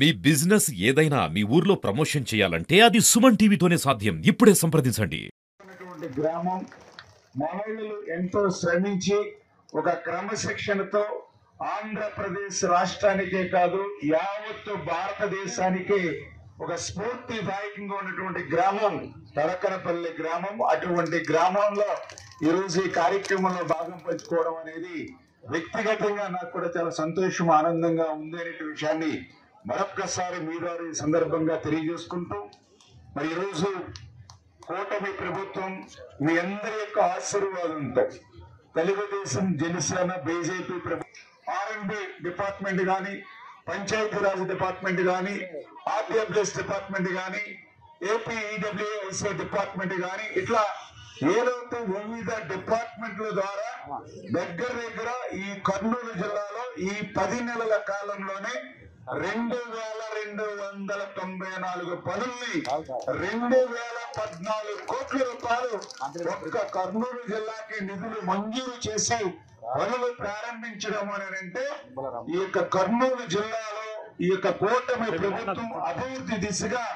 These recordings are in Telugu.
మీ బిజినెస్ ఏదైనా మీ ఊర్లో ప్రమోషన్ చేయాలంటే అది సుమన్ టీవీతోనే సాధ్యం. ఇప్పుడే సంప్రదించండి. గ్రామం మహిళలు ఎంతో శ్రమించి ఒక క్రమశిక్షణతో ఆంధ్రప్రదేశ్ రాష్ట్రానికే కాదు యావత్తు భారతదేశానికి ఒక స్ఫూర్తిదాయకంగా ఉన్నటువంటి గ్రామం తడకనపల్లి గ్రామం. అటువంటి గ్రామంలో ఈరోజు ఈ కార్యక్రమంలో భాగం పంచుకోవడం అనేది వ్యక్తిగతంగా నాకు కూడా చాలా సంతోషం, ఆనందంగా ఉంది అనే విషయాన్ని మరొక్కసారి మీ ద్వారా ఈ సందర్భంగా తెలియజేసుకుంటూ, మరి ఈరోజు కూటమి ప్రభుత్వం మీ అందరి యొక్క ఆశీర్వాదంతో తెలుగుదేశం, జనసేన, బీజేపీ ప్రభుత్వం R&D డిపార్ట్మెంట్ కానీ, పంచాయతీరాజ్ డిపార్ట్మెంట్ కానీ, ఆర్డబ్ల్యూఎస్ డిపార్ట్మెంట్ కానీ, APEWS డిపార్ట్మెంట్ కానీ, ఇట్లా ఏదైతే వివిధ డిపార్ట్మెంట్ల ద్వారా దగ్గర ఈ కర్నూలు జిల్లాలో ఈ 10 నెలల కాలంలోనే 2294 పనుల్ని 2014 కోట్ల రూపాయలు ఒక్క కర్నూలు జిల్లాకి నిధులు మంజూరు చేసి పనులు ప్రారంభించడం అని అంటే ఈ యొక్క కర్నూలు జిల్లాలో ఈ యొక్క కూటమి ప్రభుత్వం అభివృద్ధి దిశగా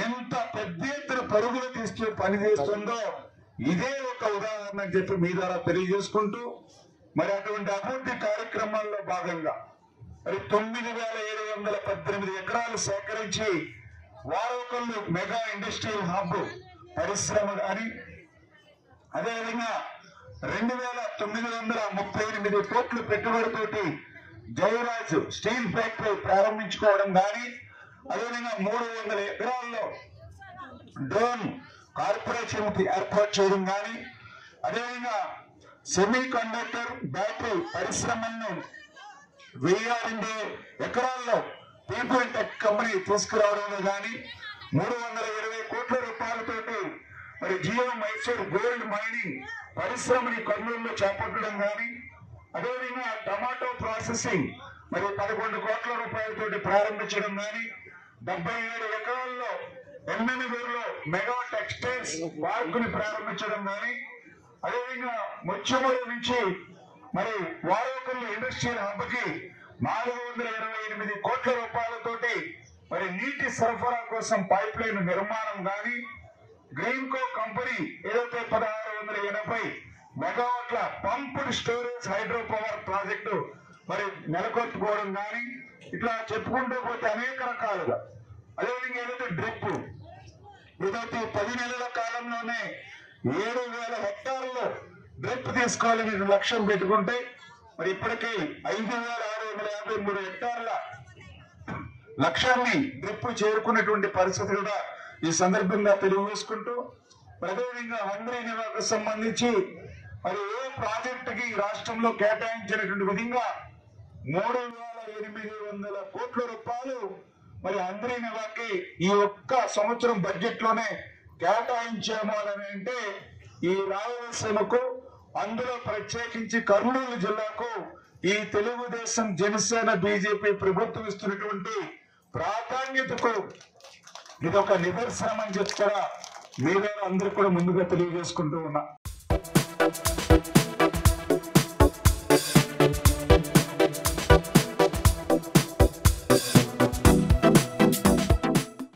ఎంత పెద్ద ఎత్తున పరుగులు తీస్తూ పనిచేస్తుందో ఇదే ఒక ఉదాహరణ అని చెప్పి మీ ద్వారా తెలియజేసుకుంటూ, మరి అటువంటి అభివృద్ధి కార్యక్రమాల్లో భాగంగా మరి 9718 ఎకరాలు సేకరించి వారోకల్లు మెగా ఇండస్ట్రియల్ హబ్ పరిశ్రమ కానీ, అదేవిధంగా 2938 కోట్ల పెట్టుబడితోటి జయరాజ్ స్టీల్ ఫ్యాక్టరీ ప్రారంభించుకోవడం కానీ, అదేవిధంగా 300 ఎకరాల్లో డ్రోన్ కార్పొరేషన్ ఏర్పాటు చేయడం కానీ, అదేవిధంగా సెమీ కండక్టర్ బ్యాటరీ పరిశ్రమను 1000 ఎకరాల్లో పీపుల్ టెక్ కంపెనీ తీసుకురావడంలో కానీ, 320 కోట్ల రూపాయలతోటి మరి జియో మైసూర్ గోల్డ్ మైనింగ్ పరిశ్రమని కర్నూలులో చేపట్టడం కానీ, అదేవిధంగా టమాటో ప్రాసెసింగ్ మరి 11 కోట్ల రూపాయలతోటి ప్రారంభించడం కానీ, 77 ఎకరాల్లో ఎమ్మెనగూరులో మెగా టెక్స్టైల్స్ పార్క్ ని ప్రారంభించడం కానీ, అదేవిధంగా ముత్యమూరు నుంచి మరి వారోకల్లు ఇండస్ట్రియల్ హబ్ కి 428 కోట్ల రూపాయలతోటి మరి నీటి సరఫరా కోసం పైప్ లైన్ నిర్మాణం కానీ, గ్రీన్కో కంపెనీ ఏదైతే 1680 మెగావాట్ల pumped storage hydro power project మరి నెలకొల్పుకోవడం కానీ, ఇట్లా చెప్పుకుంటూ పోతే అనేక రకాలుగా, అదేవిధంగా ఏదైతే డ్రిప్ ఏదైతే 10 నెలల కాలంలోనే 7000 హెక్టార్లలో డ్రిప్ తీసుకోవాలని లక్ష్యం పెట్టుకుంటే మరి ఇప్పటికీ 5653 హెక్టార్ల లక్ష్యాన్ని డ్రిప్ చేరుకున్నటువంటి పరిస్థితి కూడా ఈ సందర్భంగా తెలియజేసుకుంటూ, అదేవిధంగా హంద్రీ నివాకు సంబంధించి మరి ఏ ప్రాజెక్టుకి రాష్ట్రంలో కేటాయించినటువంటి విధంగా 3800 కోట్ల రూపాయలు మరి హంద్రీ నివాకి ఈ ఒక్క సంవత్సరం బడ్జెట్ లోనే కేటాయించాము అని అంటే ఈ రాయలసీమకు, అందులో ప్రత్యేకించి కర్నూలు జిల్లాకు ఈ తెలుగుదేశం, జనసేన, బీజేపీ ప్రభుత్వం ఇస్తున్నటువంటి ప్రాధాన్యతకు ఇది ఒక నిదర్శనం అని చెప్పి కూడా మీ అందరూ కూడా ముందుగా తెలియజేసుకుంటూ ఉన్నా.